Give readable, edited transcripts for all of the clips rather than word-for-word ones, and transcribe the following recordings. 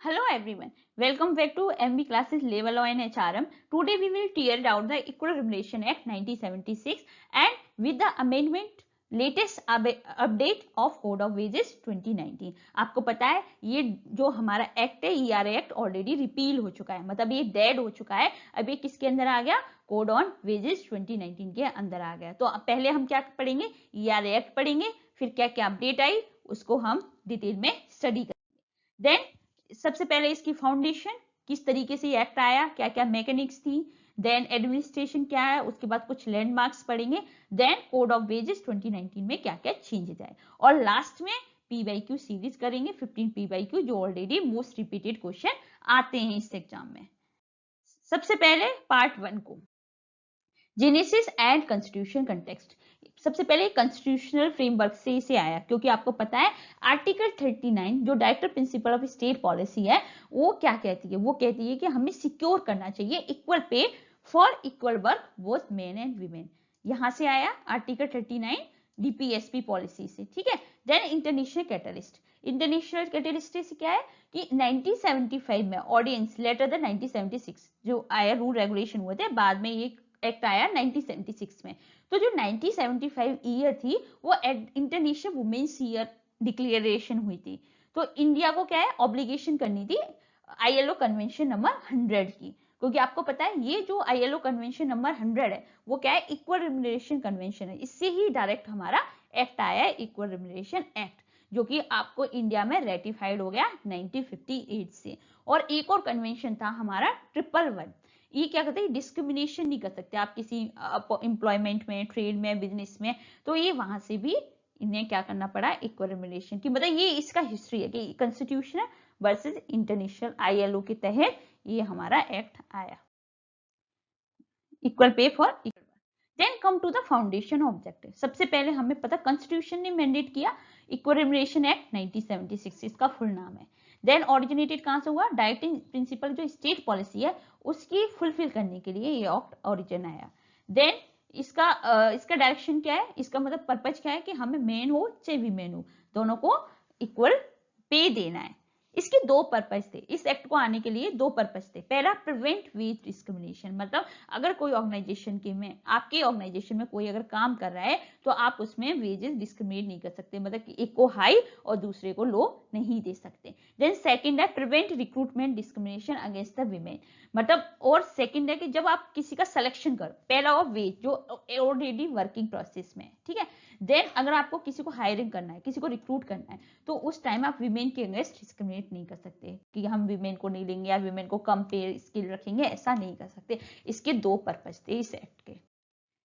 Hello everyone, welcome back to MB Classes Level Law and HRM. Today we will tear down the Equal Remuneration Act 1976 and with the amendment latest update of Code of Wages 2019. आपको पता है ये जो हमारा act है ERA act already repeal हो चुका है, मतलब ये डेड हो चुका है। अब ये किसके अंदर आ गया? कोड ऑन वेजेस 2019 के अंदर आ गया। तो पहले हम क्या पढ़ेंगे? ERA एक्ट पढ़ेंगे, फिर क्या क्या अपडेट आई उसको हम डिटेल में स्टडी करेंगे। देन सबसे पहले इसकी फाउंडेशन, किस तरीके से ये एक्ट आया, क्या क्या मैकेनिक्स थी, देन एडमिनिस्ट्रेशन क्या है, उसके बाद कुछ लैंडमार्क्स पढ़ेंगे, देन कोड ऑफ वेजेस 2019 में क्या क्या चेंजेस आए, और लास्ट में PYQ सीरीज करेंगे 15 PYQ जो ऑलरेडी मोस्ट रिपीटेड क्वेश्चन आते हैं इस एग्जाम में। सबसे पहले पार्ट 1 को जेनेसिस एंड कॉन्स्टिट्यूशन कंटेक्स्ट। सबसे पहले कॉन्स्टिट्यूशनल फ्रेमवर्क से इसे आया, क्योंकि आपको पता है आर्टिकल 39 जो director principle of state policy है वो क्या कहती है? वो कहती है कि हमें सिक्योर करना चाहिए equal pay for equal work both men and women. यहां से आया आर्टिकल 39 DPSP पॉलिसी से, ठीक है। Then international catalyst, international catalyst से क्या है कि 1975 में ऑर्डिनेंस लेटर द 1976 जो आया, रूल रेगुलेशन हुए थे, बाद में ये एक्ट आया 1976 में। तो जो 1975 ईयर थी वो इंटरनेशनल वुमेन्स ईयर डिक्लेरेशन हुई थी। तो इंडिया को क्या है, ऑब्लिगेशन करनी थी ILO कन्वेंशन नंबर 100 की, क्योंकि आपको पता है ये जो ILO कन्वेंशन नंबर 100 है वो क्या है, इक्वल रिम्यूनरेशन कन्वेंशन है। इससे ही डायरेक्ट हमारा एक्ट आया है इक्वल रिम्यूनरेशन एक्ट, जो कि आपको इंडिया में रेटिफाइड हो गया 1958 से। और एक और कन्वेंशन था हमारा 111, ये क्या कहते हैं, डिस्क्रिमिनेशन नहीं कर सकते आप किसी एम्प्लॉयमेंट में, ट्रेड में, बिजनेस में, तो ये वहां से भी इन्हें क्या करना पड़ा, इक्वल रिम्यूनरेशन की। मतलब ये इसका हिस्ट्री है कि कॉन्स्टिट्यूशन वर्सेस इंटरनेशनल ILO के तहत ये हमारा एक्ट आया, equal pay for equal. Then come to the foundation objective. सबसे पहले हमें पता कॉन्स्टिट्यूशन ने मैंडेट किया इक्वल रिम्यूनरेशन एक्ट 1976, इसका फुल नाम है। देन ऑरिजिनेटेड कहां से हुआ, डायरेक्टिंग प्रिंसिपल जो स्टेट पॉलिसी है उसकी फुलफिल करने के लिए ये एक्ट ओरिजिन आया। देन इसका डायरेक्शन क्या है, इसका मतलब पर्पज क्या है कि हमें मेन हो चाहे वीमेन हो दोनों को इक्वल पे देना है। इसके दो पर्पज थे, इस एक्ट को आने के लिए दो पर्पज थे। पहला, प्रिवेंट वेज डिस्क्रिमिनेशन, मतलब अगर कोई ऑर्गेनाइजेशन के में, आपके ऑर्गेनाइजेशन में कोई अगर काम कर रहा है तो आप उसमें वेजेस डिस्क्रिमिनेट नहीं कर सकते, मतलब कि एक को हाई और दूसरे को लो नहीं दे सकते। देन सेकंड है prevent recruitment discrimination against the women, मतलब और सेकंड है कि जब आप किसी का सिलेक्शन करो, पहला और वेज जो ऑलरेडी वर्किंग प्रोसेस में है, ठीक है। देन अगर आपको किसी को हायरिंग करना है, किसी को रिक्रूट करना है, तो उस टाइम आप विमेन के अगेंस्ट डिस्क्रिमिनेट नहीं कर सकते कि हम विमेन को नहीं लेंगे या विमेन को कम पे स्किल रखेंगे, ऐसा नहीं कर सकते। इसके दो पर्पज थे इस एक्ट के।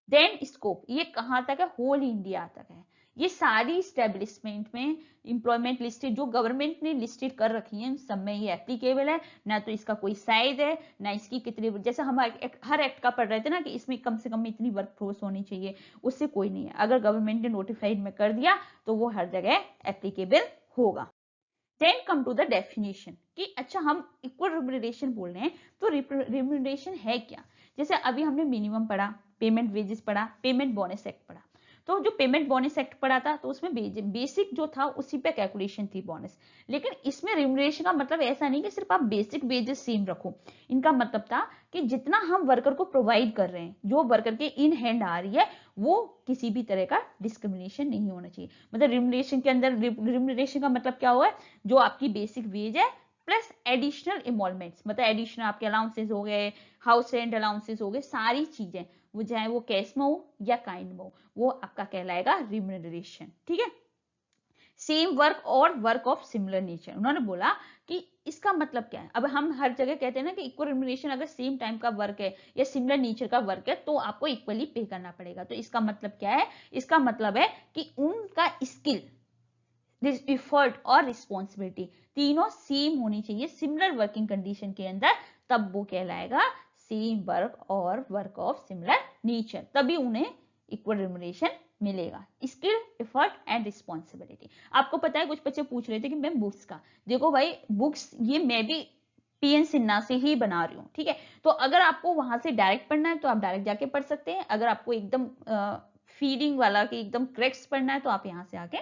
देन स्कोप, ये कहां तक है, होल इंडिया तक है। ये सारी स्टेब्लिशमेंट में इंप्लॉयमेंट लिस्टेड जो गवर्नमेंट ने लिस्टेड कर रखी है सब में ये एप्लीकेबल है। ना तो इसका कोई साइज है, ना इसकी कितनी, जैसे हम हर एक्ट का पढ़ रहे थे ना कि इसमें कम से कम इतनी वर्क फोर्स होनी चाहिए, उससे कोई नहीं है। अगर गवर्नमेंट ने नोटिफाइड में कर दिया तो वो हर जगह एप्लीकेबल होगा। Then come to the definition कि अच्छा हम इक्वल रिम्यूनरेशन बोल रहे हैं तो रिम्यूनरेशन है क्या। जैसे अभी हमने मिनिमम पढ़ा, पेमेंट वेजेस पढ़ा, पेमेंट बोनस एक्ट पढ़ा। तो जो पेमेंट बोनस एक्ट पढ़ा था तो उसमें बेसिक जो था उसी पे कैलकुलेशन थी बोनस। लेकिन इसमें रिम्यूनरेशन का मतलब ऐसा नहीं कि सिर्फ आप बेसिक वेजेस सेम रखो, इनका मतलब था कि जितना हम वर्कर को प्रोवाइड कर रहे हैं, जो वर्कर के इन हैंड आ रही है, वो किसी भी तरह का डिस्क्रिमिनेशन नहीं होना चाहिए। मतलब रिम्यूनरेशन के अंदर, रिम्यूनरेशन का मतलब क्या हुआ है, जो आपकी बेसिक वेज है प्लस एडिशनल इमोलमेंट्स, मतलब एडिशनल आपके अलाउंसेस हो गए, हाउस रेंट अलाउंसेस हो गए, सारी चीजें वो चाहे वो कैश में हो या काइंड में हो, वो आपका कहलाएगा रिम्यूनरेशन, ठीक है। सेम वर्क और वर्क ऑफ सिमिलर नेचर, उन्होंने बोला कि इसका मतलब क्या है। अब हम हर जगह कहते हैं ना कि इक्वल रिम्यूनरेशन अगर सेम टाइम का वर्क है या सिमिलर नेचर का वर्क है तो आपको इक्वली पे करना पड़ेगा। तो इसका मतलब क्या है, इसका मतलब है कि उनका स्किल, एफर्ट और रिस्पॉन्सिबिलिटी तीनों सेम होनी चाहिए सिमिलर वर्किंग कंडीशन के अंदर, तब वो कहलाएगा सेम वर्क और वर्क ऑफ सिमिलर नेचर, तभी उन्हें इक्वल रिम्यूनरेशन मिलेगा। Skill, effort and responsibility. आपको पता है कुछ बच्चे पूछ रहे थे कि मैम बुक्स का, देखो भाई बुक्स ये मैं भी PN सिन्हा से ही बना रही हूँ, ठीक है। तो अगर आपको वहां से डायरेक्ट पढ़ना है तो आप डायरेक्ट जाके पढ़ सकते हैं, अगर आपको एकदम फीडिंग वाला कि एकदम करेक्ट पढ़ना है तो आप यहाँ से आके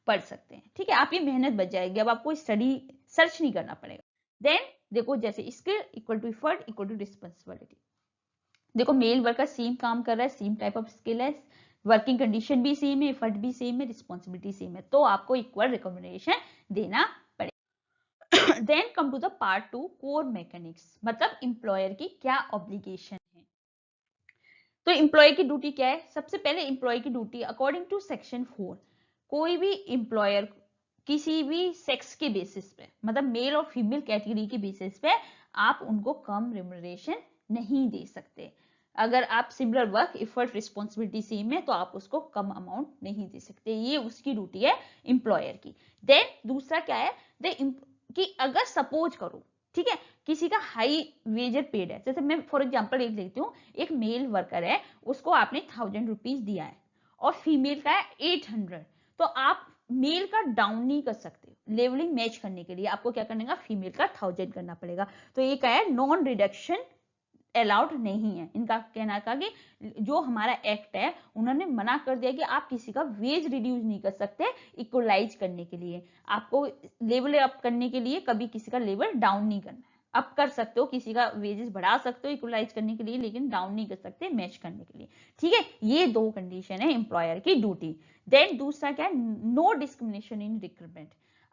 पढ़ सकते हैं, ठीक है। आपकी मेहनत बच जाएगी, अब आपको स्टडी सर्च नहीं करना पड़ेगा। देन देखो जैसे skill equal to effort equal to responsibility. देखो मेल वर्कर सेम काम कर रहा है, सेम टाइप ऑफ स्किल है, वर्किंग कंडीशन भी सेम है, एफर्ट भी सेम है, रिस्पॉन्सिबिलिटी सेम है, तो आपको इक्वल रिकमेंडेशन देना पड़ेगा। Then come to the part 2 core mechanics, मतलब एम्प्लॉयर की क्या ऑब्लिगेशन है। तो एम्प्लॉय की ड्यूटी क्या है? सबसे पहले एम्प्लॉय की ड्यूटी अकॉर्डिंग टू सेक्शन 4, कोई भी एम्प्लॉयर किसी भी सेक्स के बेसिस पे, मतलब मेल और फीमेल कैटेगरी के बेसिस पे आप उनको कम रिम्यूनरेशन नहीं दे सकते। अगर आप similar work effort responsibility same है तो आप उसको कम अमाउंट नहीं दे सकते, ये उसकी ड्यूटी है एम्प्लॉयर की। देन दूसरा क्या है कि अगर सपोज करो, ठीक है, किसी का हाई वेजर पेड है, जैसे मैं फॉर एग्जांपल एक लेती हूँ, एक मेल वर्कर है, उसको आपने 1000 रुपीज दिया है और फीमेल का है 800, तो आप मेल का डाउन नहीं कर सकते, लेवलिंग मैच करने के लिए आपको क्या करने का, फीमेल का 1000 करना पड़ेगा। तो ये क्या है, नॉन रिडक्शन अलाउड नहीं है। इनका कहना था कि जो हमारा एक्ट है उन्होंने मना कर दिया कि आप किसी का वेज रिड्यूस नहीं कर सकते इक्वलाइज करने के लिए, आपको लेवल अप करने के लिए कभी किसी का लेवल डाउन नहीं करना है। अप कर सकते हो, किसी का वेजेस बढ़ा सकते हो इक्वलाइज करने के लिए, लेकिन डाउन नहीं कर सकते मैच करने के लिए, ठीक है। ये दो कंडीशन है एम्प्लॉयर की ड्यूटी। देन दूसरा क्या है, नो डिस्क्रिमिनेशन इन रिक्रूटमेंट।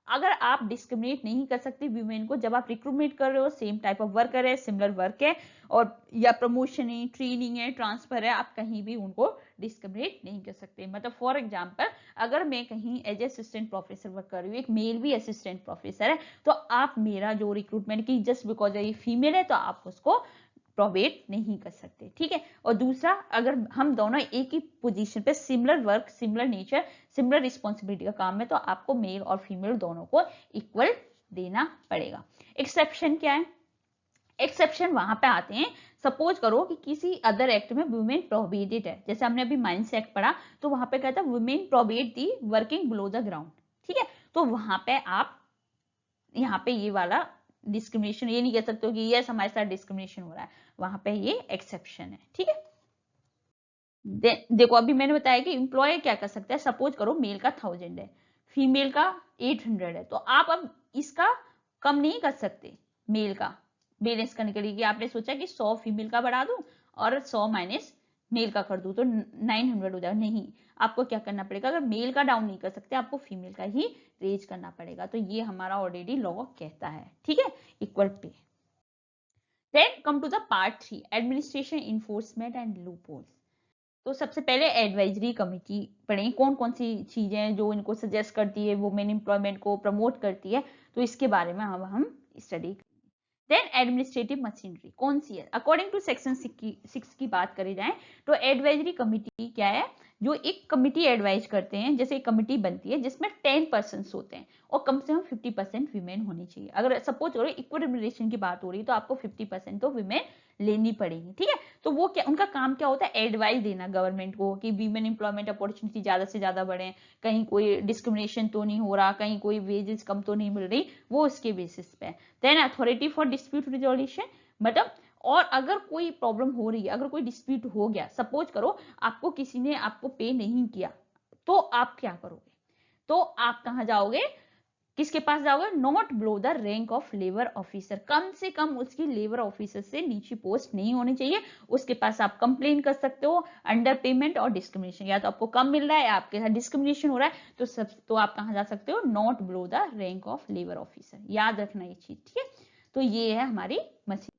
अगर आप डिस्क्रिमिनेट नहीं कर सकते वीमेन को, जब आप रिक्रूटमेंट कर रहे हो, सेम टाइप ऑफ वर्कर है, सिमिलर वर्क है, और या प्रमोशन है, ट्रेनिंग है, ट्रांसफर है, आप कहीं भी उनको डिस्क्रिमिनेट नहीं कर सकते। मतलब फॉर एग्जांपल अगर मैं कहीं एज असिस्टेंट प्रोफेसर वर्क कर रही हूँ, एक मेल भी असिस्टेंट प्रोफेसर है, तो आप मेरा जो रिक्रूटमेंट की जस्ट बिकॉज ये फीमेल है तो आप उसको प्रोवेट नहीं कर सकते, ठीक है। और दूसरा, अगर हम दोनों एक ही पोजीशन पे, similar work, similar nature, similar responsibility का काम है, तो आपको मेल और फीमेल दोनों को इक्वल देना पड़ेगा। एक्सेप्शन क्या है? एक्सेप्शन वहां पे आते हैं, सपोज करो कि किसी अदर एक्ट में वुमेन प्रोहिबिटेड है, जैसे हमने अभी माइंस एक्ट पढ़ा, तो वहां पे कहता है women prohibit the working below the ground, ठीक है। तो वहां पे आप यहाँ पे ये वाला डिस्क्रिमिनेशन ये नहीं कह सकते हो कि यस हमारे साथ डिस्क्रिमिनेशन हो रहा है, वहां पे ये एक्सेप्शन है, ठीक है। देखो अभी मैंने बताया कि एम्प्लॉयर क्या कर सकता है, सपोज करो मेल का 1000 है, फीमेल का 800 है, तो आप अब इसका कम नहीं कर सकते, मेल का बैलेंस करने के लिए कि आपने सोचा कि 100 फीमेल का बढ़ा दूं और 100 माइनस मेल का कर दूं तो 900 हो जाएगा, नहीं, आपको क्या करना पड़ेगा, अगर मेल का डाउन नहीं कर सकते आपको फीमेल का ही रेज करना पड़ेगा। तो ये हमारा ऑलरेडी लॉ कहता है, ठीक है, equal pay. Then come to the part 3, administration enforcement and loopholes. तो सबसे पहले एडवाइजरी कमेटी पढ़ें, कौन कौन सी चीजें जो इनको सजेस्ट करती है, वुमेन एम्प्लॉयमेंट को प्रमोट करती है, तो इसके बारे में अब हम स्टडी। देन एडमिनिस्ट्रेटिव मशीनरी कौन सी है, अकॉर्डिंग टू सेक्शन 6 की बात करी जाए तो एडवाइजरी कमिटी क्या है, जो एक कमिटी एडवाइज करते हैं, जैसे एक कमिटी बनती है जिसमें 10 पर्सन होते हैं और कम से कम 50% वीमेन होनी चाहिए। अगर सपोज करो इक्वल रिम्यूनरेशन की बात हो रही है तो आपको 50% तो वीमेन लेनी पड़ेगी, ठीक है। तो वो क्या, उनका काम क्या होता है, एडवाइस देना गवर्नमेंट को कि वीमेन एम्प्लॉयमेंट अपॉर्चुनिटी ज्यादा से ज्यादा बढ़े, कहीं कोई डिस्क्रिमिनेशन तो नहीं हो रहा, कहीं कोई वेजेस कम तो नहीं मिल रही, वो उसके बेसिस पे। Then authority for dispute resolution, मतलब और अगर कोई प्रॉब्लम हो रही है, अगर कोई डिस्प्यूट हो गया, सपोज करो आपको किसी ने आपको पे नहीं किया, तो आप क्या करोगे, तो आप कहां जाओगे, किसके पास जाओगे, not below the rank of labour officer, कम से कम उसकी लेबर ऑफिसर से नीचे पोस्ट नहीं होनी चाहिए, उसके पास आप कंप्लेन कर सकते हो अंडर पेमेंट और डिस्क्रिमिनेशन, या तो आपको कम मिल रहा है या आपके साथ डिस्क्रिमिनेशन हो रहा है, तो आप कहां जा सकते हो, not below the rank of labour officer, याद रखना ये चीज, ठीक है। तो ये है हमारी मशीन।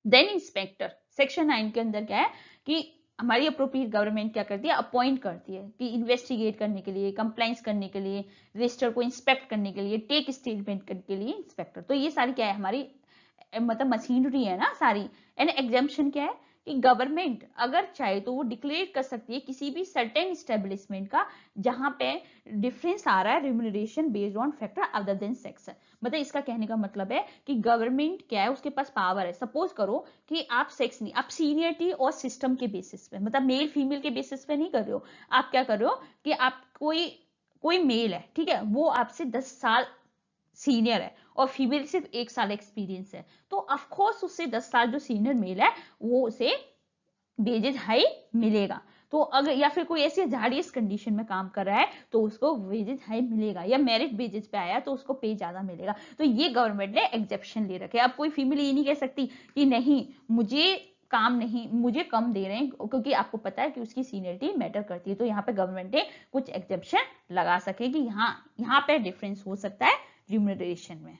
देन इंस्पेक्टर, सेक्शन 9 के अंदर क्या है कि हमारी अप्रोप्रिएट गवर्नमेंट क्या करती है, अपॉइंट करती है कि इन्वेस्टिगेट करने के लिए, कंप्लाइंस करने के लिए, रजिस्टर को इंस्पेक्ट करने के लिए, टेक स्टेटमेंट करने के लिए इंस्पेक्टर। तो ये सारी क्या है हमारी मतलब मशीनरी है ना सारी। एंड एग्जाम्पशन क्या है कि गवर्नमेंट अगर चाहे तो वो डिक्लेयर कर सकती है किसी भी सर्टेन स्टेब्लिशमेंट का जहां पे डिफरेंस आ रहा है remuneration based on factor other than sex. मतलब इसका कहने का मतलब है कि गवर्नमेंट क्या है, उसके पास पावर है, सपोज करो कि आप सेक्स नहीं, आप सीनियरिटी और सिस्टम के बेसिस पे, मतलब मेल फीमेल के बेसिस पे नहीं कर रहे हो, आप क्या कर रहे हो कि आप कोई मेल है, ठीक है, वो आपसे 10 साल सीनियर है और फीमेल सिर्फ 1 साल एक्सपीरियंस है, तो ऑफकोर्स उससे 10 साल जो सीनियर मेल है वो उसे वेजेस हाई मिलेगा। तो अगर या फिर कोई ऐसी झाड़ियस कंडीशन में काम कर रहा है तो उसको वेजेस हाई मिलेगा, या मेरिट बेसिस पे आया तो उसको पे ज्यादा मिलेगा। तो ये गवर्नमेंट ने एग्जेप्शन ले रखे। अब कोई फीमेल ये नहीं कह सकती कि नहीं मुझे काम नहीं, मुझे कम दे रहे हैं, क्योंकि आपको पता है कि उसकी सीनियरिटी मैटर करती है। तो यहाँ पे गवर्नमेंट ने कुछ एग्जेप्शन लगा सके कि यहाँ पे डिफरेंस हो सकता है रिम्यूनरेशन में।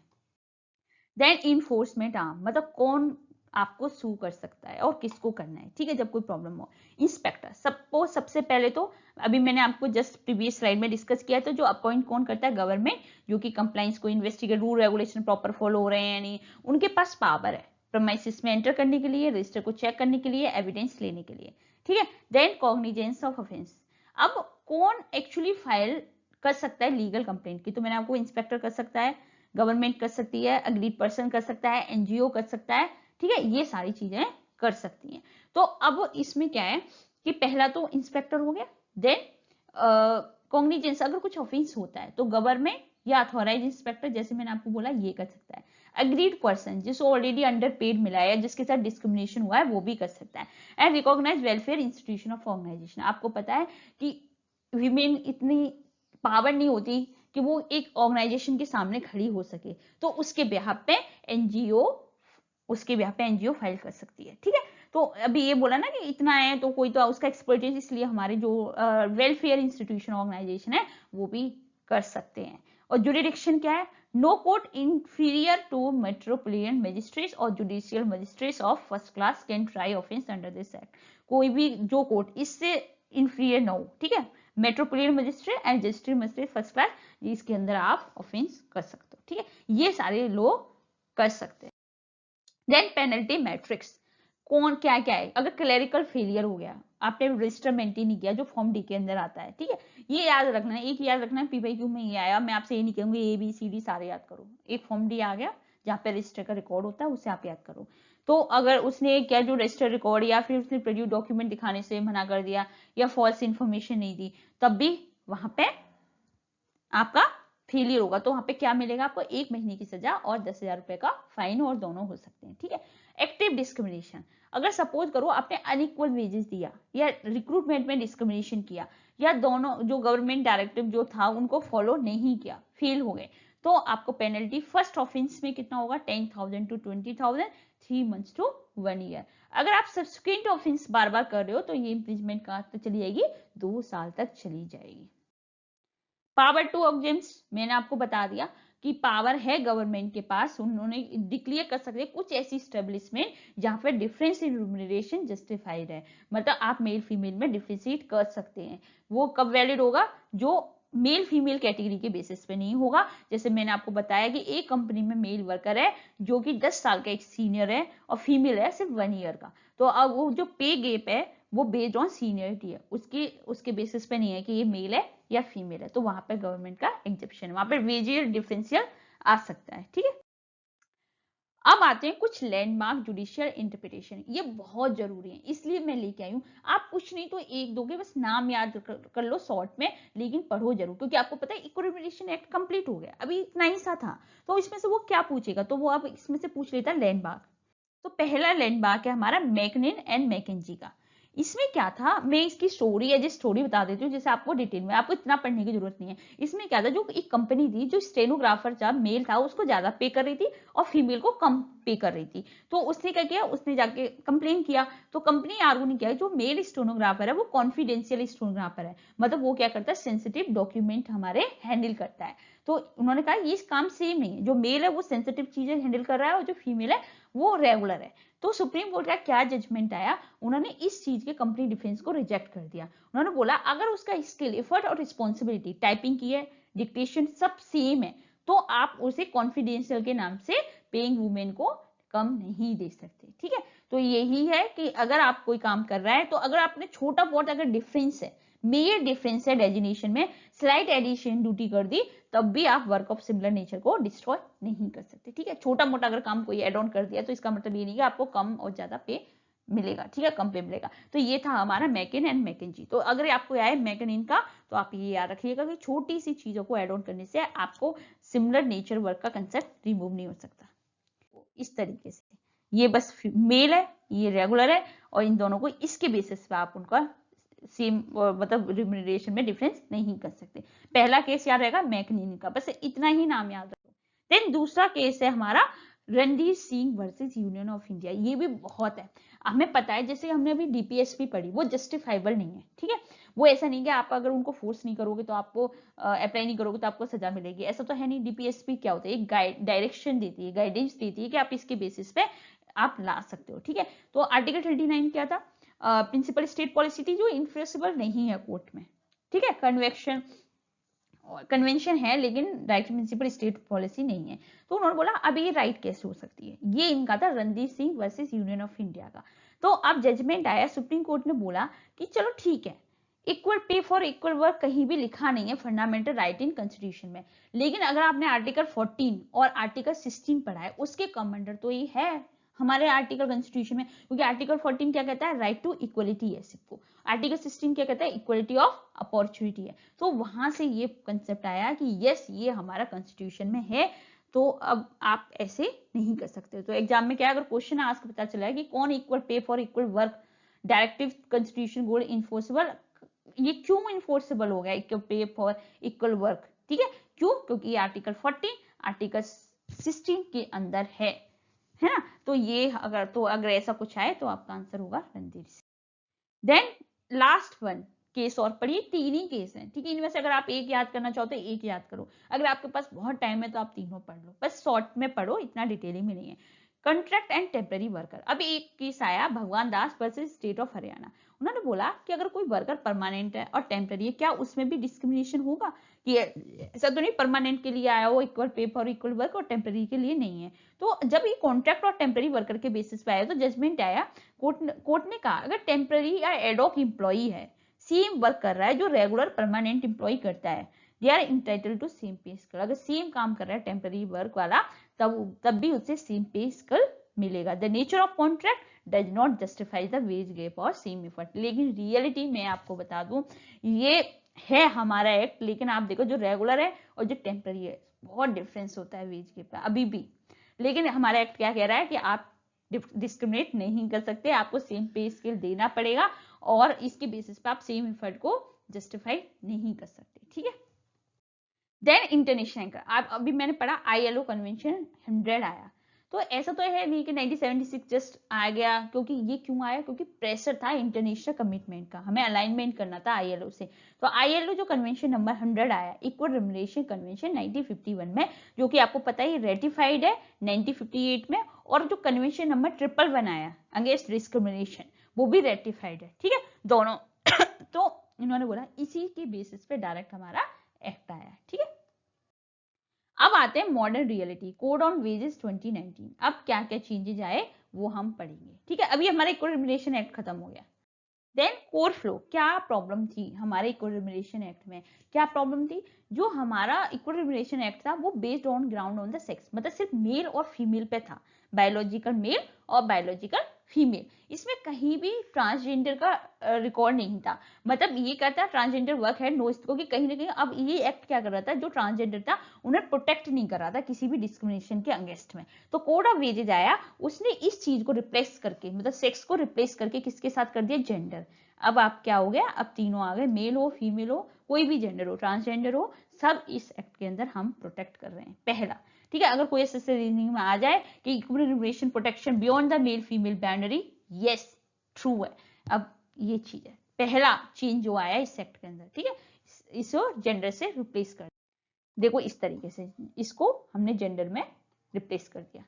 देन इन्फोर्समेंट आर्म, मतलब कौन आपको सू कर सकता है और किसको करना है, ठीक है, जब कोई प्रॉब्लम हो। इंस्पेक्टर, सपोज सबसे पहले तो अभी मैंने आपको जस्ट प्रीवियस स्लाइड में डिस्कस किया था, जो अपॉइंट कौन करता है, गवर्नमेंट, जो कि कंप्लाइंस को investigate, rule regulation proper follow हो रहे हैं या नहीं, उनके पास पावर है प्रेमाइसिस में एंटर करने के लिए, रजिस्टर को चेक करने के लिए, एविडेंस लेने के लिए, ठीक है। देन कॉग्निजेंस ऑफ ऑफेंस, अब कौन एक्चुअली फाइल कर सकता है लीगल कंप्लेंट की, तो मैंने आपको इंस्पेक्टर कर सकता है, गवर्नमेंट कर सकती है, अग्रीड पर्सन कर सकता है, एनजीओ कर सकता है, ठीक है, ये सारी चीजें कर सकती हैं। तो अब इसमें क्या है कि पहला तो इंस्पेक्टर हो गया, देन कॉग्निजेंस, अगर कुछ ऑफेंस होता है तो गवर्नमेंट या अथॉराइज इंस्पेक्टर, जैसे मैंने आपको बोला, ये कर सकता है। अग्रीड पर्सन, जिसको ऑलरेडी अंडर पेड मिला है या जिसके साथ डिस्क्रिमिनेशन हुआ है, वो भी कर सकता है। And recognise welfare institution of organisation, आपको पता है कि वीमेन इतनी पावर नहीं होती कि वो एक ऑर्गेनाइजेशन के सामने खड़ी हो सके, तो उसके बिहाफ पे एनजीओ फाइल कर सकती है, ठीक है। तो अभी ये बोला ना कि इतना है तो कोई तो उसका एक्सपर्टीज, इसलिए हमारे जो वेलफेयर इंस्टीट्यूशन ऑर्गेनाइजेशन है वो भी कर सकते हैं। और जुरिडिक्शन क्या है, no court inferior to metropolitan magistrates और judicial magistrates of first class can try offence under this act, कोई भी जो कोर्ट इससे इंफीरियर ना हो, ठीक है, metropolitan magistrate and justice magistrate first class, इसके अंदर आप ऑफेंस कर सकते हो, ठीक है, ये सारे लोग कर सकते हैं। देन पेनल्टी मैट्रिक्स, कौन क्या क्या है, अगर क्लेरिकल फेलियर हो गया, आपने रजिस्टर मेंटेन नहीं किया जो फॉर्म डी के अंदर आता है, ठीक है, ये याद रखना है, एक याद रखना है, पीवाईक्यू में ये आया, मैं आपसे ये नहीं कहूंगी ए बी सी डी सारे याद करो, एक फॉर्म डी आ गया जहाँ पे रजिस्टर का रिकॉर्ड होता है, उसे आप याद करो। तो अगर उसने क्या जो रजिस्टर रिकॉर्ड या फिर उसने प्रोड्यूस डॉक्यूमेंट दिखाने से मना कर दिया या फॉल्स इन्फॉर्मेशन नहीं दी, तब भी वहां पे आपका फेलियर होगा, तो वहां पे क्या मिलेगा आपको, 1 महीने की सजा और 10,000 रुपए का फाइन, और दोनों हो सकते हैं, ठीक है। एक्टिव डिस्क्रिमिनेशन, अगर सपोज करो आपने अनइक्वल वेजेस दिया या रिक्रूटमेंट में डिस्क्रिमिनेशन किया, या दोनों जो गवर्नमेंट डायरेक्टिव जो था उनको फॉलो नहीं किया, फेल हो गए, तो आपको पेनल्टी फर्स्ट ऑफेंस में कितना होगा, 10,000 to 20,000, 3 months to 1 year। अगर आप सब्सिक्वेंट ऑफेंस बार बार कर रहे हो तो ये इम्पीचमेंट कहां तक चली जाएगी, 2 साल तक चली जाएगी। पावर टू ऑब्जेक्ट्स, मैंने आपको बता दिया कि पावर है गवर्नमेंट के पास, उन्होंने डिक्लेयर कर सकते हैं कुछ ऐसी स्टेब्लिशमेंट जहां पर डिफरेंस इन रिम्यूनरेशन जस्टिफाइड है, मतलब आप मेल फीमेल में डिफरेंशिएट कर सकते हैं। वो कब वैलिड होगा, जो मेल फीमेल कैटेगरी के बेसिस पे नहीं होगा। जैसे मैंने आपको बताया कि एक कंपनी में मेल वर्कर है जो कि 10 साल का एक सीनियर है और फीमेल है सिर्फ 1 ईयर का, तो अब वो जो पे गैप है वो बेस्ड ऑन सीनियरिटी है, उसके बेसिस पे नहीं है कि ये मेल है या फीमेल है, तो वहां पर गवर्नमेंट का एग्जेप्शन, वहां पर वेजियर डिफरेंशियल आ सकता है, ठीक है। अब आते हैं कुछ लैंडमार्क जुडिशियल इंटरप्रिटेशन, ये बहुत जरूरी है इसलिए मैं लेके आई हूँ। आप कुछ नहीं तो एक दोगे, बस नाम याद कर लो शॉर्ट में, लेकिन पढ़ो जरूर, क्योंकि आपको पता है इक्विलिब्रिएशन एक्ट कंप्लीट हो गया, अभी इतना ही सा था, तो इसमें से वो क्या पूछेगा, तो वो आप इसमें से पूछ लेता है लैंडमार्क। तो पहला लैंडमार्क है हमारा मैकनिन एंड मैकेंजी का। इसमें क्या था, मैं इसकी स्टोरी है, स्टोरी बता देती हूँ जैसे आपको डिटेल में, आपको इतना पढ़ने की जरूरत नहीं है। इसमें क्या था, जो एक कंपनी थी, जो स्टेनोग्राफर था मेल था उसको ज्यादा पे कर रही थी और फीमेल को कम पे कर रही थी, तो उसने क्या किया, उसने जाके कंप्लेन किया, तो कंपनी आर्गू नहीं किया जो मेल स्टेनोग्राफर है वो कॉन्फिडेंशियल स्टेनोग्राफर है, मतलब वो क्या करता है, सेंसिटिव डॉक्यूमेंट हमारे हैंडल करता है। तो उन्होंने कहा ये काम सेम नहीं है, जो मेल है वो सेंसिटिव चीजें हैंडल कर रहा है और जो फीमेल है वो रेगुलर है। तो सुप्रीम कोर्ट का क्या जजमेंट आया, उन्होंने इस चीज के कंपनी डिफेंस को रिजेक्ट कर दिया। उन्होंने बोला अगर उसका स्किल, एफर्ट और रिस्पॉन्सिबिलिटी, टाइपिंग की है, डिक्टेशन सब सेम है, तो आप उसे कॉन्फिडेंशियल के नाम से पेइंग वुमेन को कम नहीं दे सकते, ठीक है। तो यही है कि अगर आप कोई काम कर रहा है, तो अगर आपने छोटा बहुत अगर डिफरेंस है, मेजर डिफरेंस है डेजिग्नेशन में, स्लाइट एडिशन ड्यूटी कर दी, तब भी आप वर्क ऑफ सिमिलर नेचर को डिस्ट्रॉय नहीं कर सकते, ठीक है। छोटा मोटा अगर काम कोई एड ऑन कर दिया तो इसका मतलब ये नहीं कि आपको कम और ज्यादा पे मिलेगा, ठीक है, कम पे मिलेगा। तो ये था हमारा मैकिन एंड मैकेंजी। तो अगर आपको आए मैकिन का, तो आप ये याद रखिएगा कि छोटी सी चीजों को एड ऑन करने से आपको सिमिलर नेचर वर्क का कंसेप्ट रिमूव नहीं हो सकता। इस तरीके से ये बस मेल है, ये रेगुलर है, और इन दोनों को इसके बेसिस पे आप उनका सेम मतलब रिम्यूनरेशन में डिफरेंस नहीं कर सकते। पहला केस याद रहेगा मैकनीनी का, बस इतना ही नाम याद रखो। देन दूसरा केस है हमारा Randhir Singh versus union of India. ये भी बहुत है, हमें पता है, जैसे हमने अभी डीपीएसपी पढ़ी, वो जस्टिफाइबल नहीं है, ठीक है। वो ऐसा नहीं कि आप अगर उनको फोर्स नहीं करोगे तो आपको अप्लाई नहीं करोगे तो आपको सजा मिलेगी, ऐसा तो है नहीं। डीपीएसपी क्या होता है, एक डायरेक्शन देती है, गाइडेंस देती है कि आप इसके बेसिस पे आप ला सकते हो, ठीक है। तो आर्टिकल 39 क्या था, प्रिंसिपल स्टेट पॉलिसी थी जो इन्फोर्सेबल नहीं है कोर्ट में, ठीक है। कन्वेंशन है लेकिन राइट प्रिंसिपल स्टेट पॉलिसी नहीं है। तो उन्होंने बोला अब ये राइट कैसे हो सकती है, ये इनका था Randhir Singh versus union of India का। तो अब जजमेंट आया, सुप्रीम कोर्ट ने बोला कि चलो ठीक है, equal pay for equal work कहीं भी लिखा नहीं है फंडामेंटल राइट इन कॉन्स्टिट्यूशन में, लेकिन अगर आपने आर्टिकल 14 और आर्टिकल 16 पढ़ा है उसके कम अंडर तो ये है हमारे आर्टिकल कॉन्स्टिट्यूशन में, क्योंकि आर्टिकल 14 क्या कहता है, राइट टू इक्वलिटी है सबको। आर्टिकल 16 क्या कहता है, इक्वलिटी ऑफ अपॉर्चुनिटी है। तो वहां से ये कंसेप्ट आया कि यस ये हमारा कॉन्स्टिट्यूशन में है, तो अब आप ऐसे नहीं कर सकते। तो एग्जाम में क्या अगर क्वेश्चन आस्क पता चला है कि कौन equal pay for equal work directive constitution goal enforceable, ये क्यों इन्फोर्सेबल हो गया equal pay for equal work, ठीक है। क्यों, क्योंकि आर्टिकल 14 आर्टिकल 16 के अंदर है ना। तो ये अगर ऐसा कुछ आए तो आपका आंसर होगा Randhir Singh. Then last one case और पढ़िए, तीन ही केस हैं, ठीक है। इनमें से अगर आप एक याद करना चाहो तो एक याद करो, अगर आपके पास बहुत टाइम है तो आप तीनों पढ़ लो, बस शॉर्ट में पढ़ो, इतना डिटेलिंग में नहीं है। Contract and temporary worker. अभी एक केस आया भगवान दास वर्सेस स्टेट ऑफ हरियाणा। उन्होंने बोला कि अगर कोई वर्कर परमानेंट है और टेम्पररी है, क्या उसमें भी डिस्क्रिमिनेशन होगा, कि ऐसा तो नहीं परमानेंट के लिए आया वो equal pay for equal work और टेम्पररी के लिए नहीं है। तो जब ये कॉन्ट्रैक्ट और टेम्पररी वर्कर के बेसिस पे आया तो जजमेंट आया, कोर्ट ने कहा अगर टेम्पररी या एडॉक एम्प्लॉई है, सेम वर्क कर रहा है जो रेगुलर परमानेंट एम्प्लॉई करता है, they are entitled to same pay scale. अगर सेम काम कर रहा है टेम्पररी वर्क वाला तब भी उसे सेम पे स्केल मिलेगा। The nature of contract does not justify the ways gap और सेम एफर्ट। लेकिन रियलिटी में आपको बता दूं, ये है हमारा एक्ट, लेकिन आप देखो जो रेगुलर है और जो टेम्पररी है बहुत डिफरेंस होता है वेज गैप का अभी भी। लेकिन हमारा एक्ट क्या कह रहा है कि आप डिस्क्रिमिनेट नहीं कर सकते, आपको सेम पे स्केल देना पड़ेगा और इसके बेसिस पे आप सेम एफर्ट को जस्टिफाई नहीं कर सकते, ठीक है। देन इंटरनेशनल एंकर, आप अभी मैंने पढ़ा ILO कन्वेंशन 100 आया, तो ऐसा तो है नहीं कि 1976 जस्ट आ गया, क्योंकि ये क्यों आया, क्योंकि प्रेशर था इंटरनेशनल कमिटमेंट का, हमें अलाइनमेंट करना था ILO से। तो ILO जो कन्वेंशन नंबर 100 आया, इक्वल रिम्यूनरेशन कन्वेंशन 1951 में, जो कि आपको पता ही रेटिफाइड है 1958 में, और जो कन्वेंशन नंबर 111 आया अगेंस्ट डिस्क्रिमिनेशन, वो भी रेटिफाइड है, ठीक है, दोनों। तो इन्होंने बोला इसी के बेसिस पे डायरेक्ट हमारा एक्ट आया, ठीक है। अब आते हैं modern reality, code on wages 2019। अब क्या क्या चेंजेस आए वो हम पढ़ेंगे, ठीक है। अभी हमारा इक्वल रिम्यूनरेशन एक्ट खत्म हो गया। देन कोर फ्लो, क्या प्रॉब्लम थी हमारे इक्वल रिम्यूनरेशन एक्ट में, क्या प्रॉब्लम थी, जो हमारा इक्वल रिम्यूनरेशन एक्ट था वो based on ground on the sex, मतलब सिर्फ मेल और फीमेल पे था, बायोलॉजिकल मेल और बायोलॉजिकल फीमेल। इसमें कहीं भी ट्रांसजेंडर का रिकॉर्ड नहीं था। मतलब ये कहता है ट्रांसजेंडर वर्क है नो, क्योंकि कहीं ना कहीं अब ये एक्ट क्या कर रहा था, जो ट्रांसजेंडर था उन्हें प्रोटेक्ट नहीं कर रहा था किसी भी डिस्क्रिमिनेशन के अगेंस्ट में। तो कोड ऑफ वेजेज आया, उसने इस चीज को रिप्लेस करके, मतलब सेक्स को रिप्लेस करके किसके साथ कर दिया, जेंडर। अब आप क्या हो गया, अब तीनों आ गए, मेल हो फीमेल हो कोई भी जेंडर हो, ट्रांसजेंडर हो, सब इस एक्ट के अंदर हम प्रोटेक्ट कर रहे हैं, पहला, ठीक है। अगर कोई ऐसे रीजनिंग में आ जाए कि equal remuneration protection beyond the male female boundary, yes true है। अब ये चीज है पहला चेंज जो आया इस सेक्ट के अंदर, ठीक है, इसको जेंडर से रिप्लेस कर, देखो इस तरीके से इसको हमने जेंडर में रिप्लेस कर दिया।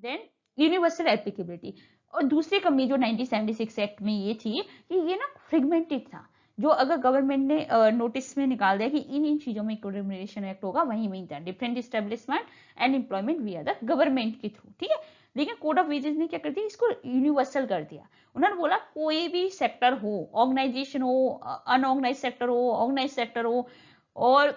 देन यूनिवर्सल एप्लीकेबिलिटी, और दूसरी कमी जो 1976 एक्ट में ये थी कि ये ना फ्रेगमेंटेड था, जो अगर गवर्नमेंट ने नोटिस में निकाल दिया कि इन चीजों में इक्वल रिम्यूनरेशन एक्ट होगा, वहीं था डिफरेंट एस्टेब्लिशमेंट एंड एम्प्लॉयमेंट विया द गवर्नमेंट के थ्रू, ठीक है। लेकिन कोड ऑफ वेजेस ने क्या कर दिया, इसको यूनिवर्सल कर दिया। उन्होंने बोला कोई भी सेक्टर हो, ऑर्गेनाइजेशन हो, अनऑर्गेनाइज सेक्टर हो, ऑर्गेनाइज सेक्टर हो, और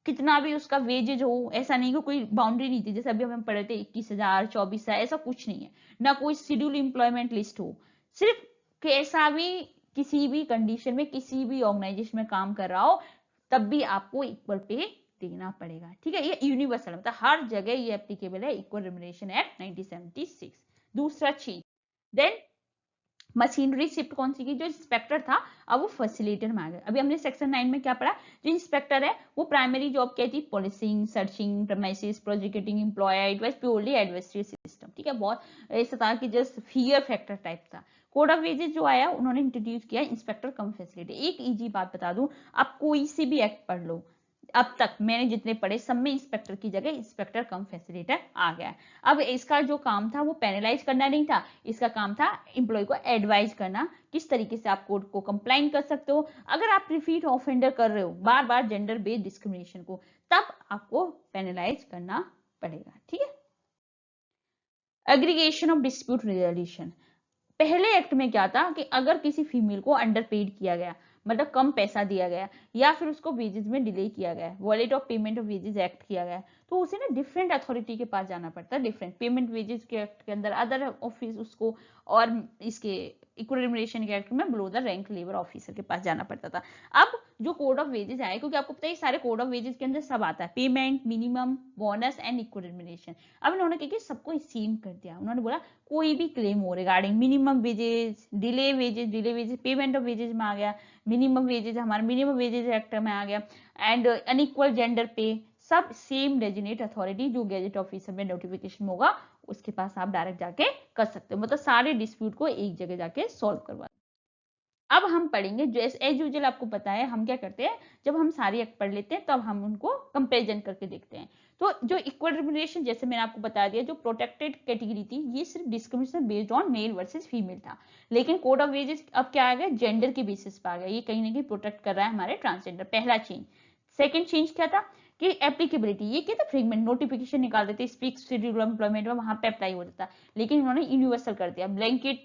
कितना भी उसका वेजेज हो, ऐसा नहीं कि कोई बाउंड्री नहीं थी, जैसे अभी हम पढ़े थे 21,000 24,000, ऐसा कुछ नहीं है ना, कोई शेड्यूल एम्प्लॉयमेंट लिस्ट हो, सिर्फ कैसा भी किसी भी कंडीशन में किसी भी ऑर्गेनाइजेशन में काम कर रहा हो तब भी आपको इक्वल पे देना पड़ेगा, ठीक है। ये यूनिवर्सल मतलब हर जगह ये एप्लीकेबल है, इक्वल रिम्यूनरेशन एक्ट 1976। दूसरा चीज, देन मशीनरी शिफ्ट कौन सी की, जो इंस्पेक्टर था अब वो फैसिलिटेटर में आ गया। अभी हमने सेक्शन 9 में क्या पढ़ा, जो इंस्पेक्टर है वो प्राइमरी जॉब क्या थी, policing, searching premises, prosecuting employ, it was purely adversary system, ठीक है, बहुत ऐसा था कि जस्ट फियर फैक्टर टाइप था। कोड ऑफ वेजेस जो आया उन्होंने इंट्रोड्यूस किया इंस्पेक्टर कम फैसिलिटी। एक इजी बात बता दूं, आप कोई सी भी एक्ट पढ़ लो, अब तक मैंने जितने पढ़े सब में इंस्पेक्टर की जगह इंस्पेक्टर कम फैसिलिटेटर आ गया है। अब इसका जो काम था वो पेनलाइज करना नहीं था, इसका काम था एम्प्लॉय को एडवाइज करना किस तरीके से आप कोड को कंप्लाइन कर सकते हो। अगर आप रिपीट ऑफेंडर कर रहे हो बार बार जेंडर बेस्ड डिस्क्रिमिनेशन को, तब आपको पेनलाइज करना पड़ेगा, ठीक है। एग्रीगेशन ऑफ डिस्प्यूट रेजोल्यूशन, पहले एक्ट में क्या था कि अगर किसी फीमेल को अंडरपेड किया गया, मतलब कम पैसा दिया गया, या फिर उसको वेजेस में डिले किया गया, wallet of payment of wages act किया गया, तो उसे ना डिफरेंट अथॉरिटी के पास जाना पड़ता है। डिफरेंट पेमेंट वेजेस के एक्ट के अंदर अदर ऑफिस उसको, और इसके इक्वल रिम्यूनरेशन के एक्ट में below the rank labour officer के पास जाना पड़ता था। अब जो कोड ऑफ वेजेस आए, क्योंकि आपको पता है सारे कोड ऑफ वेजेस के अंदर सब आता है, payment, minimum, bonus and equal remuneration. अब इन्होंने क्या सबको सेम कर दिया। उन्होंने बोला कोई भी क्लेम हो regarding minimum wages, delay wages payment of wages में आ गया, मिनिमम वेजेस हमारा मिनिमम वेजेस एक्ट में आ गया, एंड अनइक्वल जेंडर पे, सब सेम डेजिग्नेट अथॉरिटी जो गैजेट ऑफिसर में नोटिफिकेशन होगा उसके पास आप डायरेक्ट जाके कर सकते हो, मतलब सारे डिस्प्यूट को एक जगह जाके सॉल्व करवा। अब हम पढ़ेंगे जो एज यूजुअल आपको पता है हम क्या करते हैं, जब हम सारी एक्ट पढ़ लेते हैं तब हम उनको कंपेरिजन करके देखते हैं। तो जो इक्वल रिम्यूनरेशन, जैसे मैंने आपको बता दिया, जो प्रोटेक्टेड कैटेगरी थी ये सिर्फ discrimination based on male versus female था, लेकिन कोड ऑफ वेजेस अब क्या आ गया, जेंडर के बेसिस पर आ गया, ये कहीं ना कहीं प्रोटेक्ट कर रहा है हमारे ट्रांसजेंडर। पहला चेंज। सेकेंड चेंज क्या था कि एप्लीकेबिलिटी, ये क्या था, फ्रेगमेंट नोटिफिकेशन निकाल देते, स्पीक शेड्यूल एम्प्लॉयमेंट में वहां पे अप्लाई होता था, लेकिन उन्होंने यूनिवर्सल कर दिया, ब्लैंकेट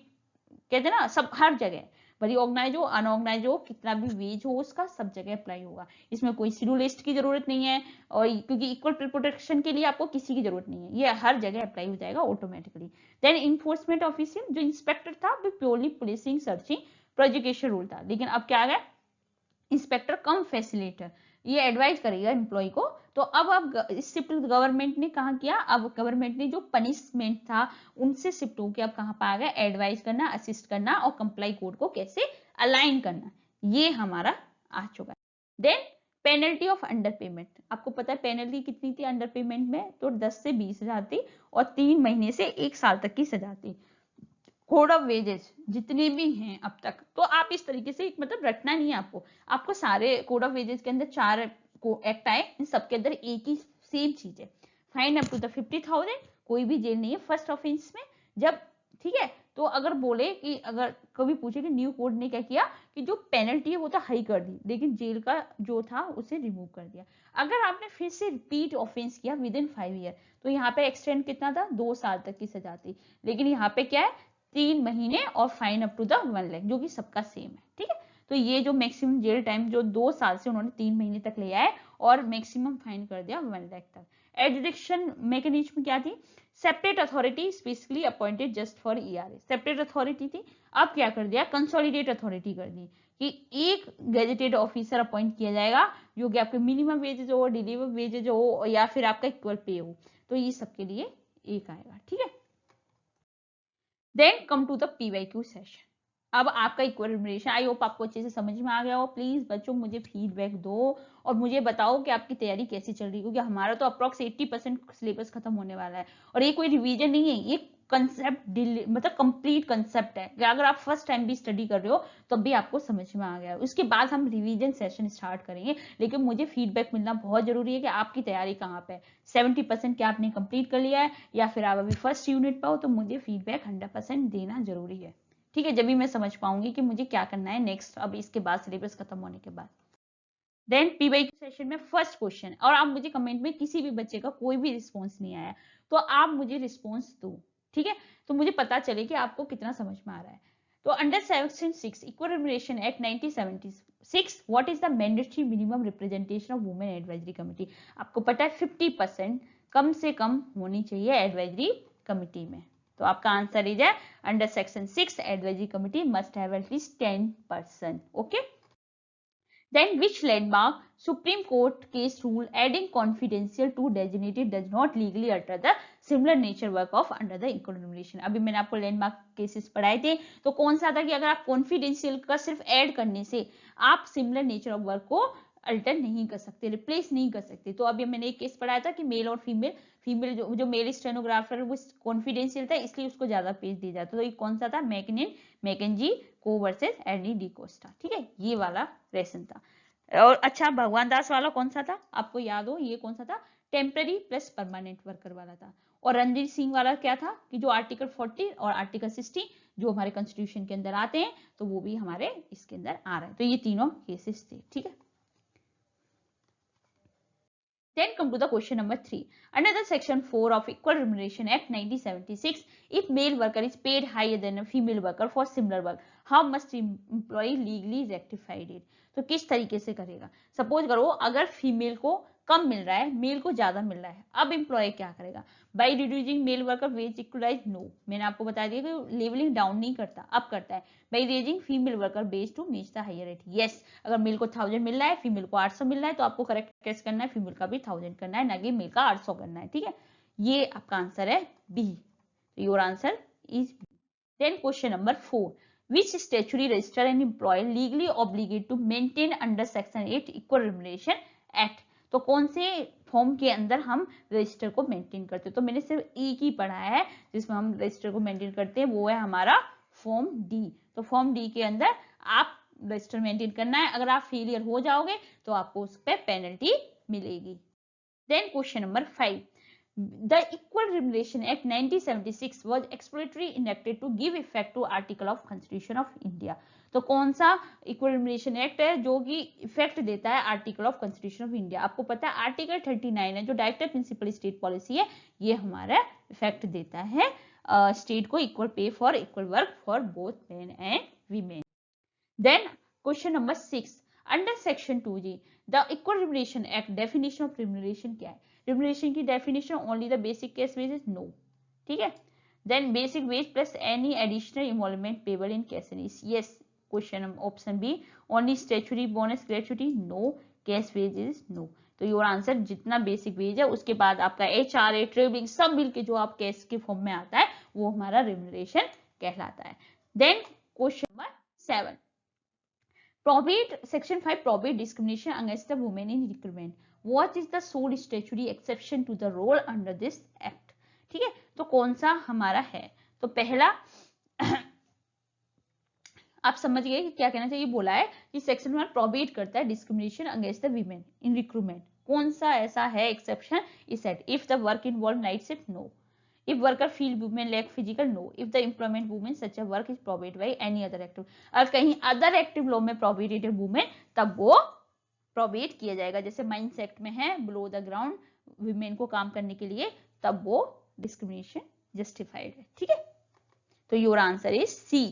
कहते ना, सब हर जगह, भले ऑर्गेनाइज हो अनऑर्गेनाइज हो, कितना भी वेज हो उसका सब जगह अप्लाई होगा, इसमें कोई शेड्यूल लिस्ट की जरूरत नहीं है, और क्योंकि इक्वल प्रोटेक्शन के लिए आपको किसी की जरूरत नहीं है, ये हर जगह अप्लाई हो जाएगा ऑटोमेटिकली। देन इन्फोर्समेंट ऑफिसर, जो इंस्पेक्टर था वो purely policing, searching, prosecution rule था, लेकिन अब क्या आ गया, इंस्पेक्टर कम फैसिलिटेटर, ये एडवाइज करेगा एम्प्लॉय को। तो अब इस शिफ्ट गवर्नमेंट ने कहा किया, अब गवर्नमेंट ने जो पनिशमेंट था उनसे शिफ्ट होकर अब कहां पर आ गया, एडवाइज करना, असिस्ट करना और कंप्लाई कोड को कैसे अलाइन करना, ये हमारा आ चुका है। Then penalty of underpayment, आपको पता है पेनल्टी कितनी थी अंडर पेमेंट में, तो 10 से 20 हजार थी और 3 महीने से 1 साल तक की सजा थी। कोड ऑफ वेजेस जितने भी हैं अब तक, तो आप इस तरीके से मतलब रटना नहीं है आपको सारे कोड ऑफ वेजेस के अंदर 4 एक्ट आए, इन सबके अंदर एक ही सेम चीज है, फाइन अप टू द 50,000, कोई भी जेल नहीं है फर्स्ट ऑफेंस में जब, ठीक है। तो अगर बोले कि अगर कभी पूछे कि न्यू कोड ने क्या किया कि जो पेनल्टी है वो तो हाई कर दी, लेकिन जेल का जो था उसे रिमूव कर दिया। अगर आपने फिर से रिपीट ऑफेंस किया विद इन 5 ईयर, तो यहाँ पे एक्सटेंड कितना था, 2 साल तक की सजा थी, लेकिन यहाँ पे क्या है 3 महीने और fine up to the 1 lakh, जो कि सबका सेम है, ठीक है। तो ये जो मैक्सिमम जेल टाइम जो 2 साल से उन्होंने 3 महीने तक लिया है और मैक्सिमम फाइन कर दिया 1 लाख तक। एडजुडिकेशन मैकेनिज्म क्या थी, separate authority specifically appointed just for ERA, separate authority थी, अब क्या कर दिया, कंसोलिडेट अथॉरिटी कर दी कि एक गेजेटेड ऑफिसर अपॉइंट किया जाएगा जो कि आपके मिनिमम वेजेज हो, डिलीवर वेजेज हो या फिर आपका इक्वल पे हो, तो ये सबके लिए एक आएगा, ठीक है। Then come to the PYQ session. अब आपका इक्वल रिम्यूनरेशन, आई होप आपको अच्छे से समझ में आ गया हो। प्लीज बच्चों मुझे फीडबैक दो और मुझे बताओ कि आपकी तैयारी कैसी चल रही है, क्योंकि हमारा तो अप्रॉक्स 80% सिलेबस खत्म होने वाला है और ये कोई रिवीजन नहीं है, ये कंसेप्ट मतलब कंप्लीट कंसेप्ट है कि अगर आप फर्स्ट टाइम भी स्टडी कर रहे हो तब भी आपको समझ में आ गया। उसके बाद हम रिवीजन सेशन स्टार्ट करेंगे, लेकिन मुझे फीडबैक मिलना बहुत जरूरी है कि आपकी तैयारी कहाँ पे है, 70% क्या आपने कंप्लीट कर लिया है या फिर आप अभी फर्स्ट यूनिट पर हो, तो मुझे फीडबैक 100% देना जरूरी है, ठीक है, जब भी मैं समझ पाऊंगी कि मुझे क्या करना है नेक्स्ट, अब इसके बाद सिलेबस खत्म होने के बाद। देन पीवाईक्यू सेशन में फर्स्ट क्वेश्चन, और आप मुझे कमेंट में किसी भी बच्चे का कोई भी रिस्पॉन्स नहीं आया तो आप मुझे रिस्पॉन्स दो, ठीक है, तो मुझे पता चले कि आपको कितना समझ में आ रहा है। तो under section 6 equal remuneration act 1976, what is the mandatory minimum representation of women advisory committee, आपको पता है 50% कम से कम होनी चाहिए एडवाइजरी कमिटी में, तो आपका आंसर इज है under section 6 advisory committee must have at least 10%, okay. Then which landmark Supreme Court case rule adding confidential to designated does not legally alter the similar nature work of under the equal remuneration. अभी मैंने आपको landmark cases पढ़ाए थे, तो कौन सा था कि अगर आप कॉन्फिडेंशियल का सिर्फ ऐड करने से आप सिमिलर नेचर ऑफ वर्क को अल्टर नहीं कर सकते, रिप्लेस नहीं कर सकते। तो अभी मैंने एक केस पढ़ाया था कि मेल और फीमेल जो मेल स्टेनोग्राफर वो कॉन्फिडेंशियल था, इसलिए उसको ज्यादा पेज दिया जाता। तो ये कौन सा था? मैकेंजी को वर्सेस एर्नी डी कोस्टा। ठीक है, ये वाला लेसन था। और अच्छा, भगवान दास वाला कौन सा था? आपको याद हो, ये कौन सा था? टेम्पररी प्लस परमानेंट वर्कर वाला था। और रणजीत सिंह वाला क्या था कि जो आर्टिकल 40 और आर्टिकल 60 जो हमारे कॉन्स्टिट्यूशन के अंदर आते हैं, तो वो भी हमारे इसके अंदर आ रहा है। तो ये तीनों केसेस थे। ठीक है, then come to the question number 3. Under the section 4 of Equal Remuneration Act 1976, if male worker is paid higher than a female worker for similar work, how must employee legally rectify it? तो किस तरीके से करेगा? Suppose करो अगर female को कम मिल रहा है, मेल को ज्यादा मिल रहा है, अब एम्प्लॉय क्या करेगा? By reducing male worker wage equalise? No, मैंने आपको बता दिया कि लेवलिंग डाउन नहीं करता, अब करता है by raising female worker base to match the higher rate. Yes, अगर मेल को 1000 मिल रहा है, फीमेल को 800 मिल रहा है, तो आपको करेक्ट कैसे करना है? फीमेल का भी 1000 करना है, ना कि मेल का 800 करना है। ठीक है, ये आपका आंसर है B. Your answer is B. Then question number 4, which statutory register an employer legally obligated to maintain under section 8 equal remuneration act? तो कौन से फॉर्म के अंदर हम रजिस्टर को मेंटेन करते हैं? तो मैंने सिर्फ एक ही पढ़ा है जिसमें हम रजिस्टर को मेंटेन करते हैं, वो है हमारा फॉर्म डी। तो फॉर्म डी के अंदर आप रजिस्टर मेंटेन करना है। अगर आप फेलियर हो जाओगे तो आपको उस पर पेनल्टी मिलेगी। Then question number 5, The Equal Remuneration Act 1976 was explicitly enacted to give effect to Article of Constitution of India. तो कौन सा इक्वल रिम्यूनरेशन एक्ट है जो कि इफेक्ट देता है article of constitution of India? आपको पता है आर्टिकल 39 है जो डायरेक्टर प्रिंसिपल स्टेट पॉलिसी है, ये हमारा इफेक्ट देता है स्टेट को equal pay for equal work for both men and women. Then question number 6, under section 2G the equal remuneration act definition of remuneration क्या है? रिम्यूनरेशन की definition only the basic cash wages? No. ठीक है, then basic wage plus any additional involvement payable in cash? Yes, question option B, only statutory bonus gratuity? No. Cash wages? No. तो your answer जितना basic wage है उसके बाद आपका HRA travelling सब मिलके जो आप कैश के फॉर्म में आता है वो हमारा रिम्यूनरेशन कहलाता है। Then question number 7, probate section 5 probate discrimination against the women in recruitment. What is the sole statutory exception to the role under this act? ठीक है, तो कौन सा हमारा है? तो पहला आप समझ गए कि क्या कहना चाहिए? बोला है कि सेक्शन 1 प्रोबेट करता है discrimination against the women in recruitment. कौन सा ऐसा है exception? Is it if the work involve night shift? No. If worker feel women lack physical? No. If the employment women such a work is probated by any other active, अगर कहीं other active law में प्रोबेटेड women तब वो probate किया जाएगा। जैसे mines act में है बिलो द ग्राउंड वुमेन को काम करने के लिए, तब वो डिस्क्रिमिनेशन जस्टिफाइड है। ठीक है, तो your answer is C.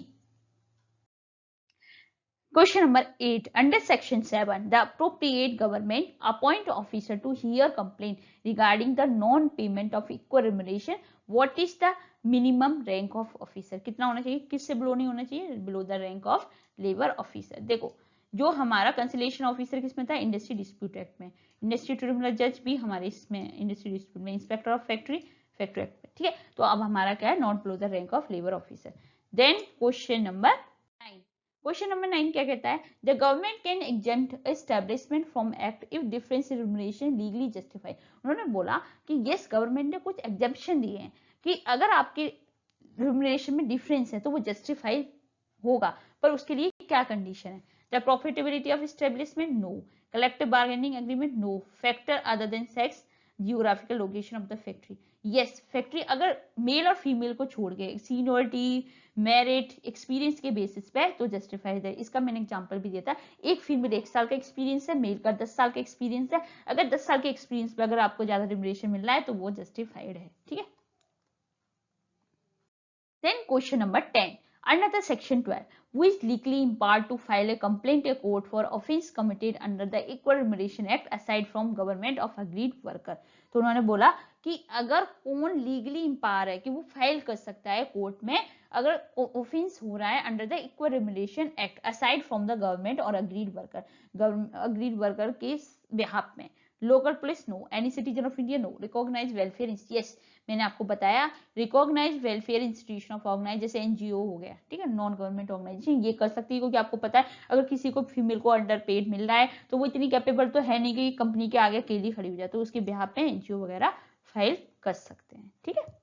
Question number 8, under section 7, the appropriate government appoint officer to hear complaint regarding the non-payment of equal remuneration. What is the minimum rank of officer? कितना होना चाहिए? किससे below नहीं होना चाहिए? Below the rank of labour officer. देखो, जो हमारा कंसिलेशन ऑफिसर किसमें था? इंडस्ट्री डिस्प्यूट एक्ट में। इंडस्ट्री ट्रिब्यूनल जज भी हमारे इसमें इंडस्ट्री डिस्प्यूट में। इंस्पेक्टर ऑफ फैक्ट्री एक्ट में। ठीक है, तो अब हमारा क्या है? Not below the rank of labour officer. Then question number 9, question number 9 क्या कहता है? The government can exempt establishment from act if difference in remuneration legally justify. उन्होंने बोला कि यस, गवर्नमेंट ने कुछ एग्जेम्पशन दिए हैं कि अगर आपके रिम्यूनरेशन में डिफरेंस है तो वो जस्टिफाई होगा, पर उसके लिए क्या कंडीशन है? The profitability of establishment? No. Collective bargaining agreement? No. Factor other than sex, geographical location of the factory? Yes, factory अगर मेल और फीमेल को छोड़ के सीनियरिटी, मेरिट, एक्सपीरियंस के बेसिस पे तो जस्टिफाइड है। इसका मैंने एग्जांपल भी दिया था। एक फीमेल 1 साल का एक्सपीरियंस है, मेल का 10 साल का एक्सपीरियंस है। अगर 10 साल के एक्सपीरियंस पे अगर आपको ज्यादा रिम्यूनरेशन मिल रहा है तो वो जस्टिफाइड है। ठीक है, then question number 10, under the section 12, who is legally empowered to file a complaint to court for offence committed under the Equal Remuneration Act aside from government of agreed worker? तो उन्होंने बोला कि अगर कौन legally empower है कि वो file कर सकता है कोर्ट में अगर ऑफेंस हो रहा है under the equal remuneration act aside from the government और अग्रीड वर्कर के बिहाफ में। Local police? No. Any citizen of India? No. Recognise welfare? Yes. मैंने आपको बताया recognise welfare institution of organise, जैसे एनजीओ हो गया, ठीक है, नॉन गवर्नमेंट ऑर्गेनाइजेशन, ये कर सकती है, क्योंकि आपको पता है अगर किसी को फीमेल को अंडर पेड मिल रहा है तो वो इतनी कैपेबल तो है नहीं कि कंपनी के आगे अकेली खड़ी हो जाए, तो उसके बिहाफ पे एनजीओ वगैरह फाइल कर सकते हैं, ठीक है।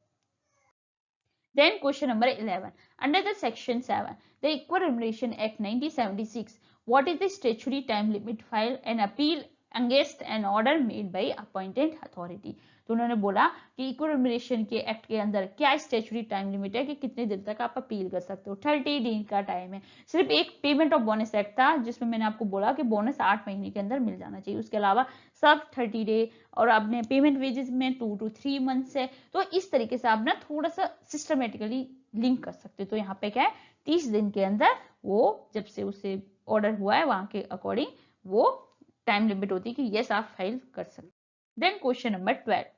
Then question number 11. Under the section 7, the Equal Remuneration Act 1976, what is the statutory time limit file an appeal against an order made by appointed authority? तो उन्होंने बोला कि इक्वल रिम्यूनरेशन के एक्ट के अंदर क्या स्टैट्यूटरी टाइम लिमिट है कि कितने दिन तक आप अपील कर सकते हो। 30 दिन का टाइम है। सिर्फ एक पेमेंट ऑफ बोनस एक्ट था जिसमें मैंने आपको बोला कि बोनस 8 महीने के अंदर मिल जाना चाहिए, उसके अलावा सब 30 डे और आपने पेमेंट वेजेस में 2 to 3 मंथ्स है। तो इस तरीके से आप ना थोड़ा सा सिस्टमेटिकली लिंक कर सकते हो। तो यहाँ पे क्या है 30 दिन के अंदर वो जब से उसे ऑर्डर हुआ है वहां के अकॉर्डिंग वो टाइम लिमिट होती है कि यस आप फाइल कर सकते। Then question number 12.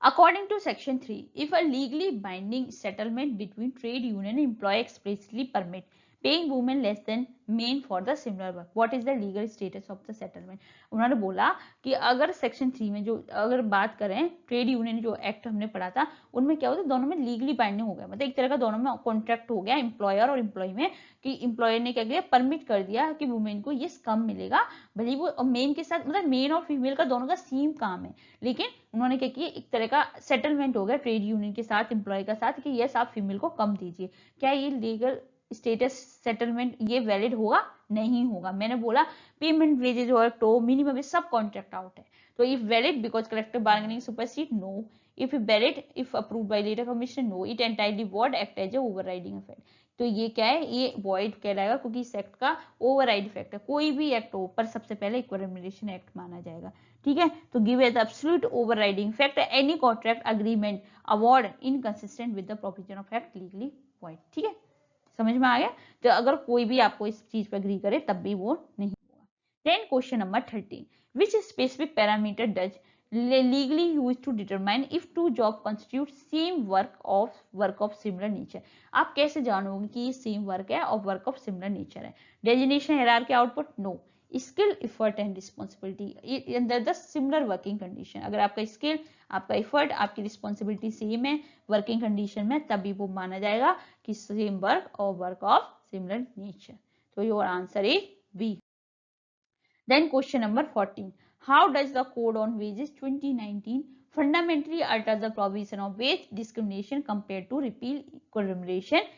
According to section 3, if a legally binding settlement between trade union and employer expressly permit paying women less than men for the similar work, what is the legal status of the settlement? उन्होंने बोला कि अगर section 3 में जो अगर बात करें trade union जो एक्ट हमने पढ़ा था उनमें क्या होता है दोनों में लीगली बाइंडिंग हो गया, मतलब एक तरह का दोनों में कॉन्ट्रैक्ट हो गया एम्प्लॉयर और एम्प्लॉय में कि एम्प्लॉयर ने क्या किया परमिट कर दिया कि वुमेन को ये कम मिलेगा, भले वो मेन के साथ मतलब मेन और फीमेल का दोनों का सेम काम है, लेकिन उन्होंने क्या किया एक तरह का सेटलमेंट हो गया ट्रेड यूनियन के साथ एम्प्लॉय का साथ कि यस आप फीमेल को कम दीजिए। क्या ये लीगल स्टेटस सेटलमेंट ये वैलिड होगा? नहीं होगा। मैंने बोला पेमेंट वेजेज और टो मिनिमम सब कॉन्ट्रैक्ट आउट है। तो if valid because collective bargaining supersede no, if valid if approved by letter commission no, it entirely void act as a overriding effect. तो ये क्या है ये वॉइड कहलाएगा क्योंकि इस एक्ट का ओवरराइड इफेक्ट है। कोई भी एक्ट हो पर सबसे पहले इक्वल रिम्यूनरेशन एक्ट माना जाएगा, ठीक है। तो give as absolute overriding effect any contract agreement award inconsistent with the provision of act legally void, ठीक है, समझ में आ गया। तो अगर कोई भी आपको इस चीज पर एग्री करे तब भी वो नहीं होगा। Then question number 13, which specific parameter does legally used to determine if two job constitute same work of similar nature? आप कैसे जानोगे कि ये सेम वर्क है और वर्क ऑफ सिमिलर नेचर है? Designation hierarchy output no, skill effort and responsibility under the similar working condition. अगर आपका स्किल आपका एफर्ट आपकी रिस्पॉन्सिबिलिटी सेम है वर्किंग कंडीशन में तभी वो माना जाएगा कि सेम वर्क और वर्क ऑफ सिमिलर नेचर। तो your answer is B. Then question number 14. How does the Code on Wages 2019 fundamentally alter the provision of wage discrimination compared to Repeal Equal Remuneration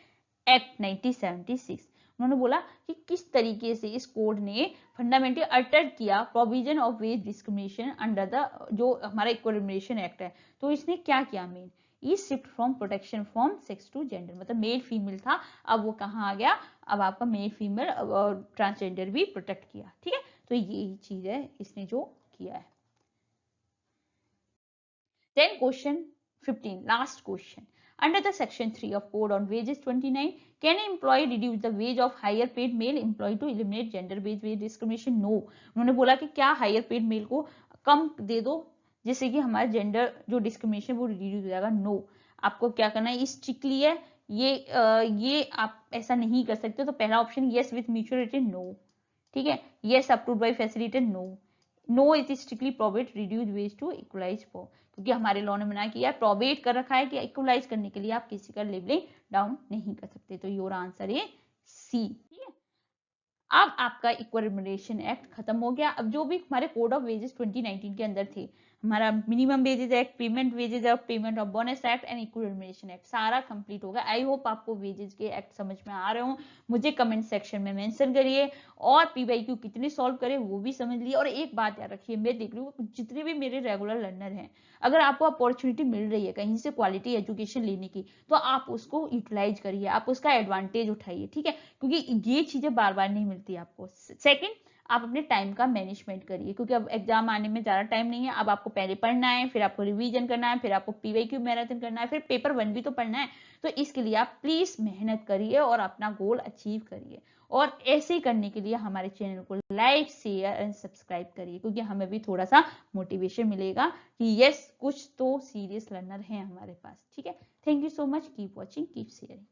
Act 1976? उन्होंने बोला कि किस तरीके से इस code ने fundamentally alter किया provision of ways discrimination under the जो हमारा इक्वल रिम्यूनरेशन एक्ट है। तो इसने क्या किया main E shift from protection from sex to gender, मतलब मेल फीमेल था अब वो कहाँ आ गया, अब आपका मेल फीमेल और ट्रांसजेंडर भी प्रोटेक्ट किया, ठीक है। तो यही चीज है इसने जो किया है। Then question 15, last question. Under the section 3 of Code on Wages 29, can an employee reduce the wage of higher paid male employee to eliminate gender based wage discrimination? No. उन्होंने बोला कि क्या हायर पेड मेल को कम दे दो जिससे कि हमारा gender जो डिस्क्रिमिनेशन वो रिड्यूस हो जाएगा। नो, आपको क्या करना है स्ट्रिक्टली है ये आप ऐसा नहीं कर सकते। तो पहला option yes with mutuality no, ठीक है, yes approved by facilitator no, no is strictly probate reduce wage to equalise for, क्योंकि हमारे लॉ ने मना किया प्रोबेट कर रखा है कि इक्वलाइज करने के लिए आप किसी का लेवलिंग डाउन नहीं कर सकते। तो योर आंसर है सी, ठीक है। अब आपका इक्वल रिम्यूनरेशन एक्ट खत्म हो गया। अब जो भी हमारे कोड ऑफ वेजेस 2019 के अंदर थे हमारा minimum wages act, payment wages act, payment of bonus act and equal remuneration act सारा कंप्लीट होगा। आई होप आपको वेजेस के एक्ट समझ में आ रहे हो। मुझे कमेंट सेक्शन में मेंशन करिए और पीवाईक्यू कितने सॉल्व करे वो भी समझ लिए। और एक बात याद रखिए मैं देख रही हूँ जितने भी मेरे रेगुलर लर्नर हैं अगर आपको अपॉर्चुनिटी मिल रही है कहीं से क्वालिटी एजुकेशन लेने की तो आप उसको यूटिलाइज करिए, आप उसका एडवांटेज उठाइए, ठीक है, क्योंकि ये चीजें बार बार नहीं मिलती आपको। सेकंड, आप अपने टाइम का मैनेजमेंट करिए क्योंकि अब एग्जाम आने में ज्यादा टाइम नहीं है। अब आपको पहले पढ़ना है, फिर आपको रिवीजन करना है, फिर आपको पीवाईक्यू मैराथन करना है, फिर पेपर 1 भी तो पढ़ना है। तो इसके लिए आप प्लीज मेहनत करिए और अपना गोल अचीव करिए। और ऐसे ही करने के लिए हमारे चैनल को लाइक शेयर एंड सब्सक्राइब करिए क्योंकि हमें भी थोड़ा सा मोटिवेशन मिलेगा कि यस कुछ तो सीरियस लर्नर हैं हमारे पास, ठीक है। Thank you so much, keep watching, keep sharing.